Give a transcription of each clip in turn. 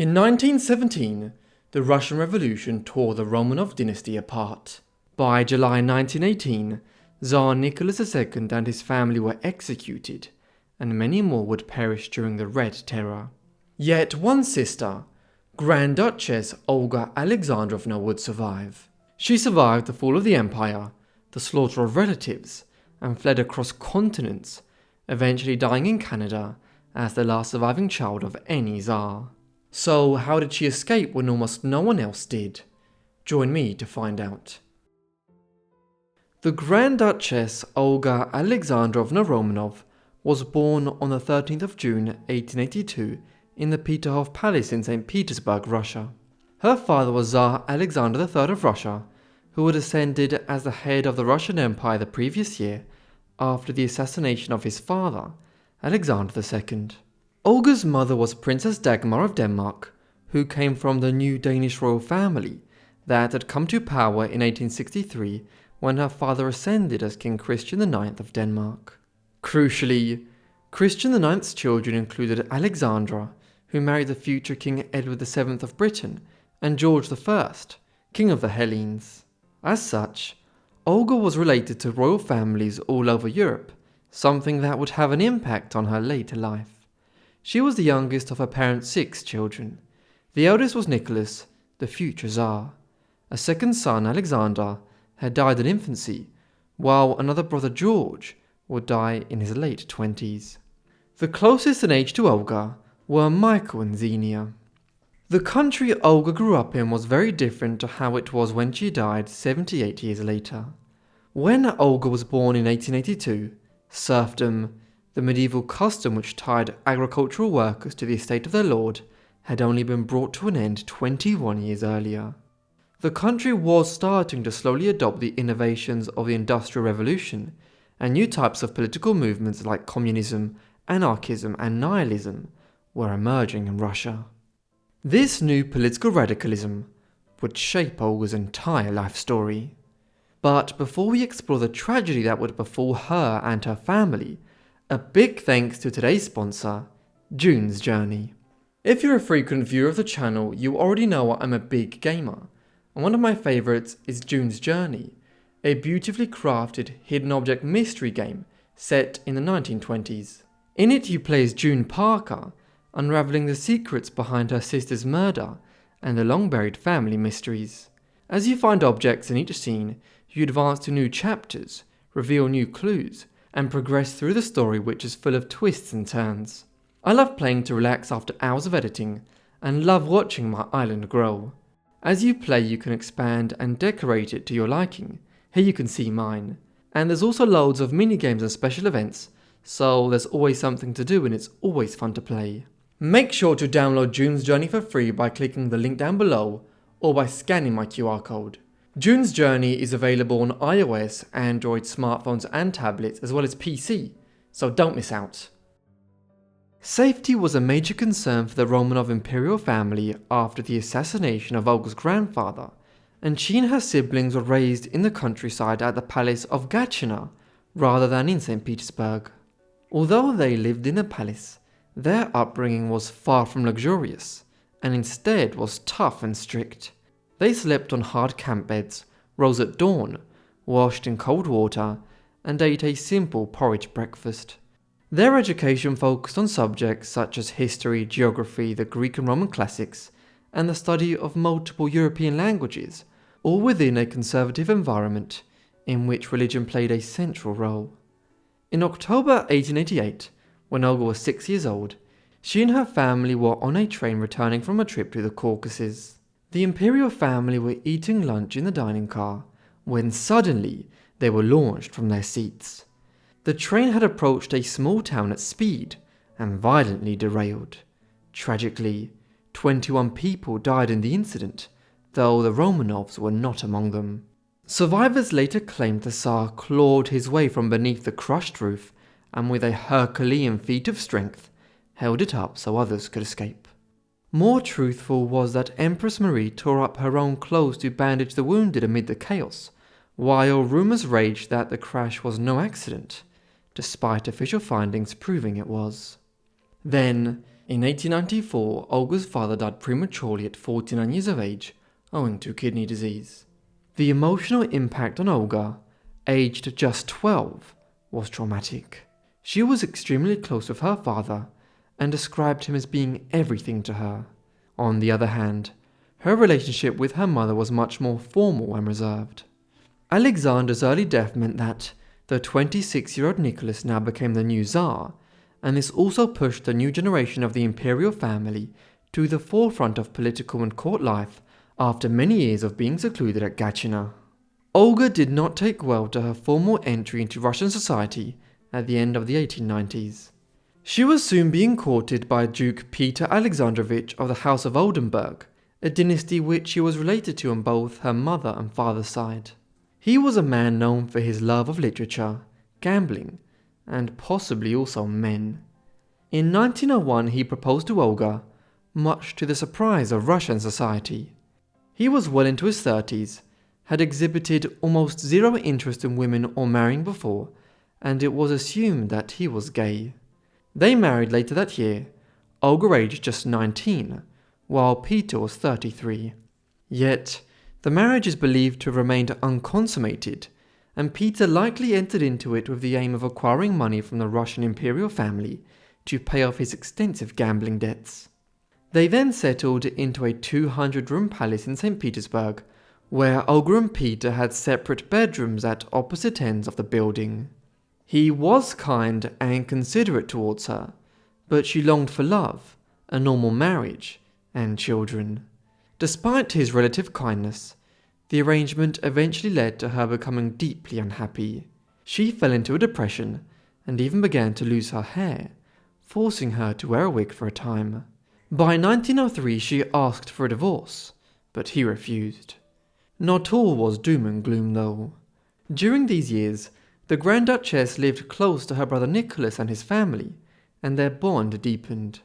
In 1917, the Russian Revolution tore the Romanov dynasty apart. By July 1918, Tsar Nicholas II and his family were executed, and many more would perish during the Red Terror. Yet one sister, Grand Duchess Olga Alexandrovna, would survive. She survived the fall of the empire, the slaughter of relatives, and fled across continents, eventually dying in Canada as the last surviving child of any Tsar. So how did she escape when almost no one else did? Join me to find out. The Grand Duchess Olga Alexandrovna Romanov was born on the 13th of June 1882 in the Peterhof Palace in St. Petersburg, Russia. Her father was Tsar Alexander III of Russia, who had ascended as the head of the Russian Empire the previous year after the assassination of his father, Alexander II. Olga's mother was Princess Dagmar of Denmark, who came from the new Danish royal family that had come to power in 1863 when her father ascended as King Christian IX of Denmark. Crucially, Christian IX's children included Alexandra, who married the future King Edward VII of Britain, and George I, King of the Hellenes. As such, Olga was related to royal families all over Europe, something that would have an impact on her later life. She was the youngest of her parents' 6 children. The eldest was Nicholas, the future Tsar. A second son, Alexander, had died in infancy, while another brother, George, would die in his late 20s. The closest in age to Olga were Michael and Xenia. The country Olga grew up in was very different to how it was when she died 78 years later. When Olga was born in 1882, serfdom, the medieval custom which tied agricultural workers to the estate of their lord, had only been brought to an end 21 years earlier. The country was starting to slowly adopt the innovations of the Industrial Revolution, and new types of political movements like communism, anarchism, and nihilism were emerging in Russia. This new political radicalism would shape Olga's entire life story. But before we explore the tragedy that would befall her and her family, a big thanks to today's sponsor, June's Journey. If you're a frequent viewer of the channel, you already know I'm a big gamer, and one of my favourites is June's Journey, a beautifully crafted hidden object mystery game set in the 1920s. In it you play as June Parker, unravelling the secrets behind her sister's murder and the long-buried family mysteries. As you find objects in each scene, you advance to new chapters, reveal new clues, and progress through the story, which is full of twists and turns. I love playing to relax after hours of editing, and love watching my island grow. As you play, you can expand and decorate it to your liking. Here you can see mine. And there's also loads of mini-games and special events, so there's always something to do and it's always fun to play. Make sure to download June's Journey for free by clicking the link down below, or by scanning my QR code. June's Journey is available on iOS, Android, smartphones and tablets, as well as PC, so don't miss out. Safety was a major concern for the Romanov imperial family after the assassination of Olga's grandfather, and she and her siblings were raised in the countryside at the palace of Gatchina, rather than in St. Petersburg. Although they lived in a palace, their upbringing was far from luxurious, and instead was tough and strict. They slept on hard camp beds, rose at dawn, washed in cold water, and ate a simple porridge breakfast. Their education focused on subjects such as history, geography, the Greek and Roman classics, and the study of multiple European languages, all within a conservative environment in which religion played a central role. In October 1888, when Olga was 6 years old, she and her family were on a train returning from a trip to the Caucasus. The imperial family were eating lunch in the dining car, when suddenly they were launched from their seats. The train had approached a small town at speed and violently derailed. Tragically, 21 people died in the incident, though the Romanovs were not among them. Survivors later claimed the Tsar clawed his way from beneath the crushed roof and with a Herculean feat of strength held it up so others could escape. More truthful was that Empress Marie tore up her own clothes to bandage the wounded amid the chaos, while rumours raged that the crash was no accident, despite official findings proving it was. Then, In 1894, Olga's father died prematurely at 49 years of age, owing to kidney disease. The emotional impact on Olga, aged just 12, was traumatic. She was extremely close with her father and described him as being everything to her. On the other hand, her relationship with her mother was much more formal and reserved. Alexander's early death meant that the 26-year-old Nicholas now became the new Tsar, and this also pushed the new generation of the Imperial family to the forefront of political and court life after many years of being secluded at Gatchina. Olga did not take well to her formal entry into Russian society at the end of the 1890s. She was soon being courted by Duke Peter Alexandrovich of the House of Oldenburg, a dynasty which she was related to on both her mother and father's side. He was a man known for his love of literature, gambling, and possibly also men. In 1901 he proposed to Olga, much to the surprise of Russian society. He was well into his 30s, had exhibited almost zero interest in women or marrying before, and it was assumed that he was gay. They married later that year, Olga aged just 19, while Peter was 33. Yet, the marriage is believed to have remained unconsummated, and Peter likely entered into it with the aim of acquiring money from the Russian imperial family to pay off his extensive gambling debts. They then settled into a 200-room palace in St. Petersburg, where Olga and Peter had separate bedrooms at opposite ends of the building. He was kind and considerate towards her, but she longed for love, a normal marriage, and children. Despite his relative kindness, the arrangement eventually led to her becoming deeply unhappy. She fell into a depression and even began to lose her hair, forcing her to wear a wig for a time. By 1903 she asked for a divorce, but he refused. Not all was doom and gloom though. During these years, the Grand Duchess lived close to her brother Nicholas and his family, and their bond deepened.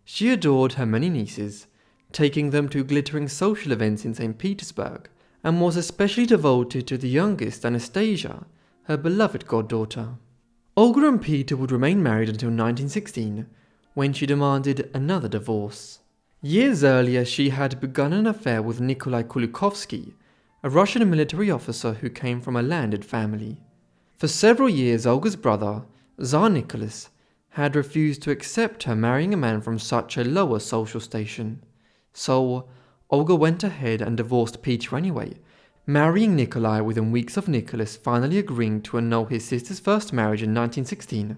She adored her many nieces, taking them to glittering social events in St. Petersburg, and was especially devoted to the youngest, Anastasia, her beloved goddaughter. Olga and Peter would remain married until 1916, when she demanded another divorce. Years earlier, she had begun an affair with Nikolai Kulikovsky, a Russian military officer who came from a landed family. For several years, Olga's brother, Tsar Nicholas, had refused to accept her marrying a man from such a lower social station. So, Olga went ahead and divorced Peter anyway, marrying Nikolai within weeks of Nicholas finally agreeing to annul his sister's first marriage in 1916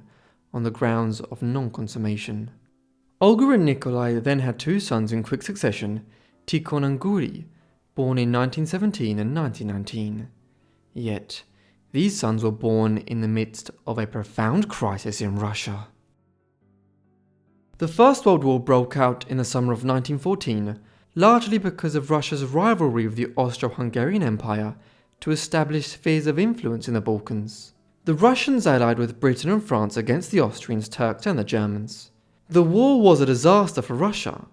on the grounds of non-consummation. Olga and Nikolai then had two sons in quick succession, Tikhon and Guri, born in 1917 and 1919. Yet, these sons were born in the midst of a profound crisis in Russia. The First World War broke out in the summer of 1914, largely because of Russia's rivalry with the Austro-Hungarian Empire to establish spheres of influence in the Balkans. The Russians allied with Britain and France against the Austrians, Turks and the Germans. The war was a disaster for Russia,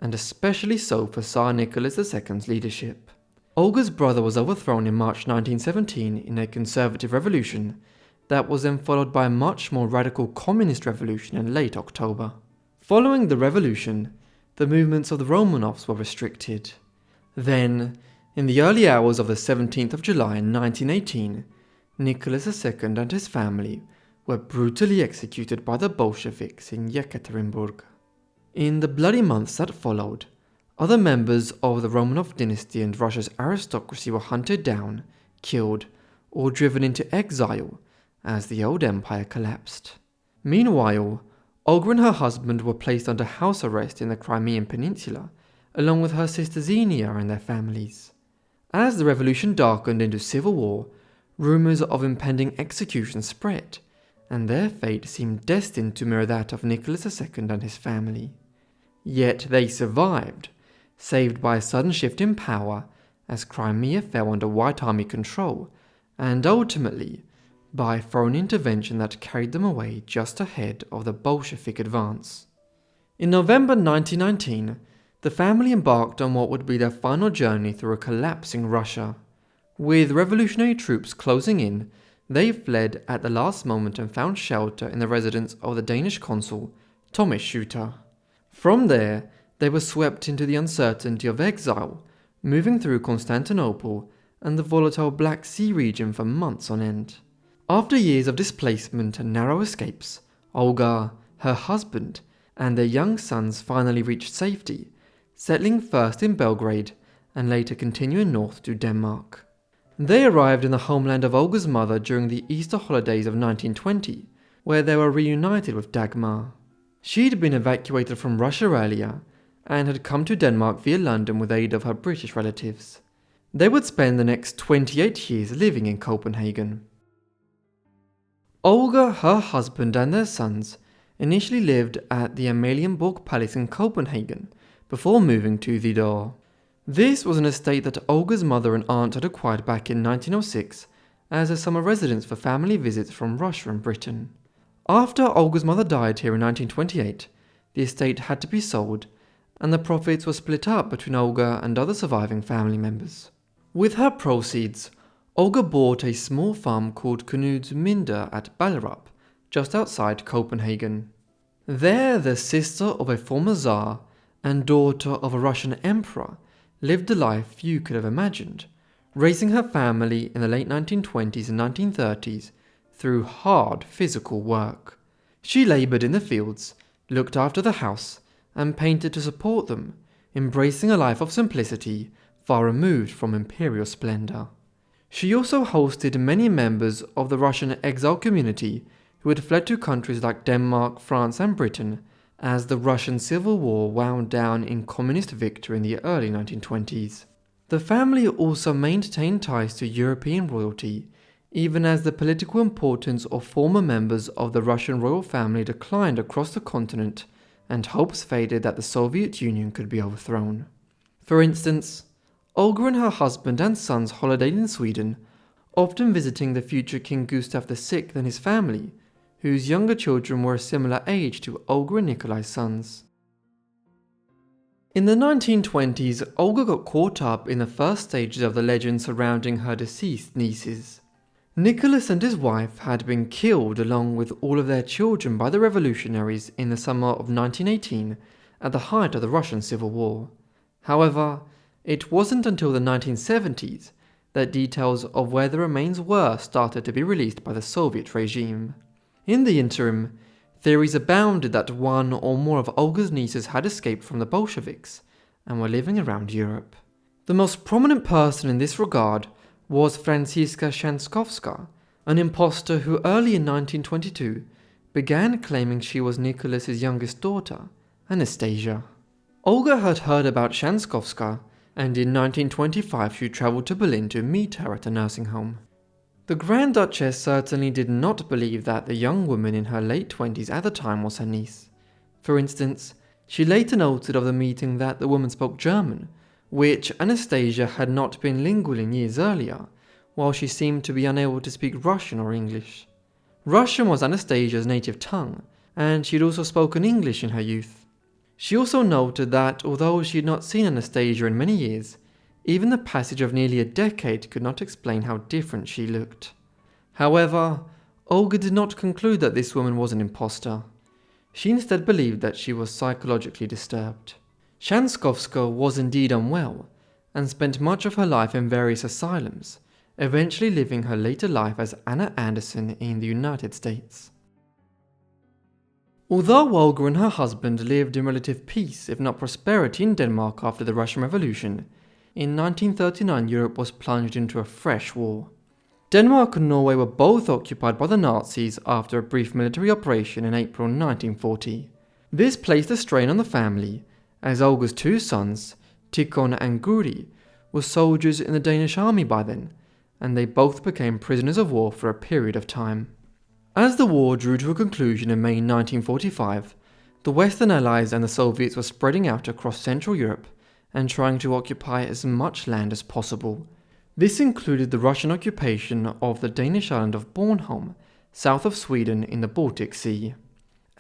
and especially so for Tsar Nicholas II's leadership. Olga's brother was overthrown in March 1917 in a conservative revolution that was then followed by a much more radical communist revolution in late October. Following the revolution, the movements of the Romanovs were restricted. Then, in the early hours of the 17th of July 1918, Nicholas II and his family were brutally executed by the Bolsheviks in Yekaterinburg. In the bloody months that followed, other members of the Romanov dynasty and Russia's aristocracy were hunted down, killed, or driven into exile as the old empire collapsed. Meanwhile, Olga and her husband were placed under house arrest in the Crimean Peninsula, along with her sister Xenia and their families. As the revolution darkened into civil war, rumours of impending execution spread, and their fate seemed destined to mirror that of Nicholas II and his family. Yet they survived, saved by a sudden shift in power as Crimea fell under White Army control, and ultimately by foreign intervention that carried them away just ahead of the Bolshevik advance. In November 1919, the family embarked on what would be their final journey through a collapsing Russia. With revolutionary troops closing in, they fled at the last moment and found shelter in the residence of the Danish consul, Thomas Schutter. From there, they were swept into the uncertainty of exile, moving through Constantinople and the volatile Black Sea region for months on end. After years of displacement and narrow escapes, Olga, her husband, and their young sons finally reached safety, settling first in Belgrade and later continuing north to Denmark. They arrived in the homeland of Olga's mother during the Easter holidays of 1920, where they were reunited with Dagmar. She'd been evacuated from Russia earlier and had come to Denmark via London with aid of her British relatives. They would spend the next 28 years living in Copenhagen. Olga, her husband and their sons initially lived at the Amalienborg Palace in Copenhagen before moving to Hvidovre. This was an estate that Olga's mother and aunt had acquired back in 1906 as a summer residence for family visits from Russia and Britain. After Olga's mother died here in 1928, the estate had to be sold and the profits were split up between Olga and other surviving family members. With her proceeds, Olga bought a small farm called Knuds Minde at Ballerup, just outside Copenhagen. There, the sister of a former Tsar and daughter of a Russian emperor lived a life few could have imagined, raising her family in the late 1920s and 1930s through hard physical work. She laboured in the fields, looked after the house, and painted to support them, embracing a life of simplicity far removed from imperial splendour. She also hosted many members of the Russian exile community who had fled to countries like Denmark, France and Britain as the Russian Civil War wound down in communist victory in the early 1920s. The family also maintained ties to European royalty, even as the political importance of former members of the Russian royal family declined across the continent and hopes faded that the Soviet Union could be overthrown. For instance, Olga and her husband and sons holidayed in Sweden, often visiting the future King Gustav VI and his family, whose younger children were a similar age to Olga and Nikolai's sons. In the 1920s, Olga got caught up in the first stages of the legend surrounding her deceased nieces. Nicholas and his wife had been killed along with all of their children by the revolutionaries in the summer of 1918 at the height of the Russian Civil War. However, it wasn't until the 1970s that details of where the remains were started to be released by the Soviet regime. In the interim, theories abounded that one or more of Olga's nieces had escaped from the Bolsheviks and were living around Europe. The most prominent person in this regard was Franziska Shanskowska, an impostor who early in 1922 began claiming she was Nicholas's youngest daughter, Anastasia. Olga had heard about Shanskowska, and in 1925 she travelled to Berlin to meet her at a nursing home. The Grand Duchess certainly did not believe that the young woman in her late 20s at the time was her niece. For instance, she later noted of the meeting that the woman spoke German, which Anastasia had not been lingual in years earlier, while she seemed to be unable to speak Russian or English. Russian was Anastasia's native tongue, and she had also spoken English in her youth. She also noted that although she had not seen Anastasia in many years, even the passage of nearly a decade could not explain how different she looked. However, Olga did not conclude that this woman was an impostor. She instead believed that she was psychologically disturbed. Shanskowska was indeed unwell, and spent much of her life in various asylums, eventually living her later life as Anna Anderson in the United States. Although Olga and her husband lived in relative peace, if not prosperity, in Denmark after the Russian Revolution, in 1939 Europe was plunged into a fresh war. Denmark and Norway were both occupied by the Nazis after a brief military operation in April 1940. This placed a strain on the family, as Olga's two sons, Tikhon and Guri, were soldiers in the Danish army by then, and they both became prisoners of war for a period of time. As the war drew to a conclusion in May 1945, the Western Allies and the Soviets were spreading out across Central Europe and trying to occupy as much land as possible. This included the Russian occupation of the Danish island of Bornholm, south of Sweden in the Baltic Sea.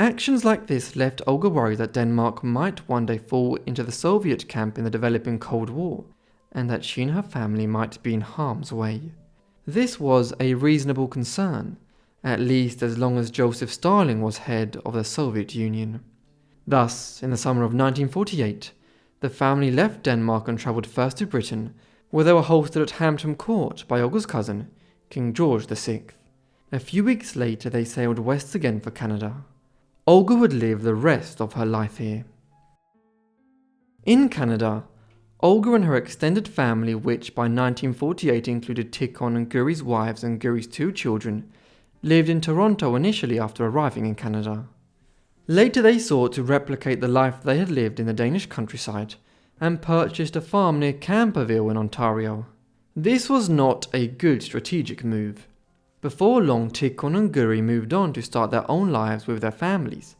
Actions like this left Olga worried that Denmark might one day fall into the Soviet camp in the developing Cold War, and that she and her family might be in harm's way. This was a reasonable concern, at least as long as Joseph Stalin was head of the Soviet Union. Thus, in the summer of 1948, the family left Denmark and travelled first to Britain, where they were hosted at Hampton Court by Olga's cousin, King George VI. A few weeks later they sailed west again for Canada. Olga would live the rest of her life here. In Canada, Olga and her extended family, which by 1948 included Tikhon and Guri's wives and Guri's 2 children, lived in Toronto initially after arriving in Canada. Later they sought to replicate the life they had lived in the Danish countryside and purchased a farm near Camperville in Ontario. This was not a good strategic move. Before long, Tikhon and Guri moved on to start their own lives with their families,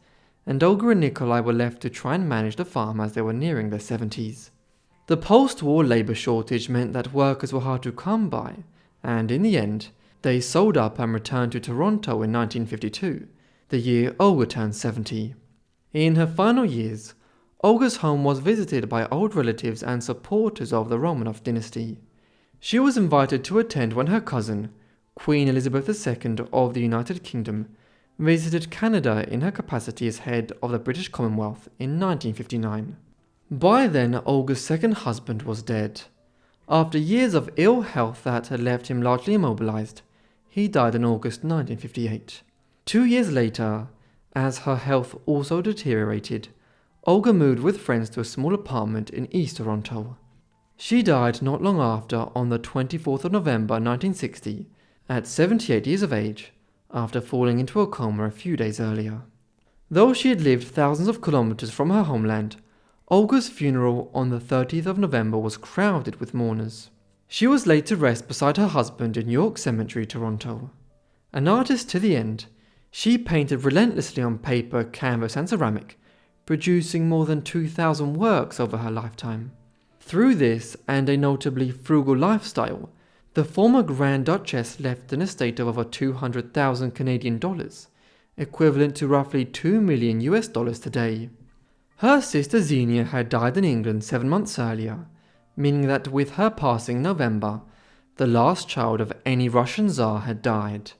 and Olga and Nikolai were left to try and manage the farm as they were nearing their 70s. The post-war labour shortage meant that workers were hard to come by, and in the end, they sold up and returned to Toronto in 1952, the year Olga turned 70. In her final years, Olga's home was visited by old relatives and supporters of the Romanov dynasty. She was invited to attend when her cousin, Queen Elizabeth II of the United Kingdom, visited Canada in her capacity as head of the British Commonwealth in 1959. By then, Olga's second husband was dead. After years of ill health that had left him largely immobilized, he died in August 1958. 2 years later, as her health also deteriorated, Olga moved with friends to a small apartment in East Toronto. She died not long after on the 24th of November 1960, at 78 years of age, after falling into a coma a few days earlier. Though she had lived thousands of kilometers from her homeland, Olga's funeral on the 30th of November was crowded with mourners. She was laid to rest beside her husband in York Cemetery, Toronto. An artist to the end, she painted relentlessly on paper, canvas and ceramic, producing more than 2,000 works over her lifetime. Through this and a notably frugal lifestyle, the former Grand Duchess left an estate of over 200,000 Canadian dollars, equivalent to roughly $2 million today. Her sister Xenia had died in England 7 months earlier, meaning that with her passing in November, the last child of any Russian Tsar had died.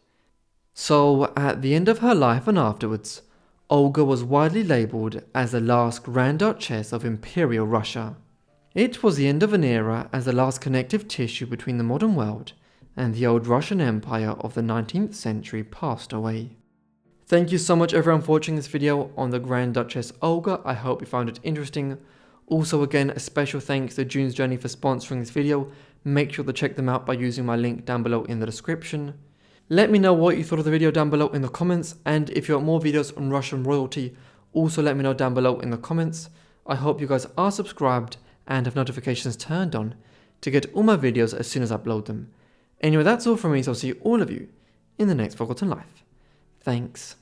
So, at the end of her life and afterwards, Olga was widely labelled as the last Grand Duchess of Imperial Russia. It was the end of an era as the last connective tissue between the modern world and the old Russian Empire of the 19th century passed away. Thank you so much everyone for watching this video on the Grand Duchess Olga. I hope you found it interesting. Also again, a special thanks to June's Journey for sponsoring this video. Make sure to check them out by using my link down below in the description. Let me know what you thought of the video down below in the comments, and if you want more videos on Russian royalty, also let me know down below in the comments. I hope you guys are subscribed and have notifications turned on to get all my videos as soon as I upload them. Anyway, that's all from me, so I'll see all of you in the next Forgotten Life. Thanks,